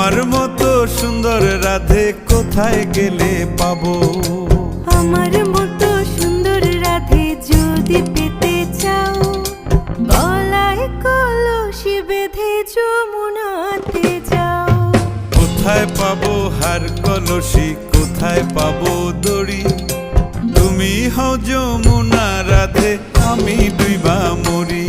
তোমার মতো সুন্দর রাধে কোথায় গেলে পাবো? আমার মতো সুন্দর রাধে যদি পেতে চাও, গলায় কলসি বেঁধে যমুনাতে যাও। কোথায় পাবো হার কলসি, কোথায় পাবো দড়ি? তুমি হও যমুনা রাধে, আমি ডুইবা মরি।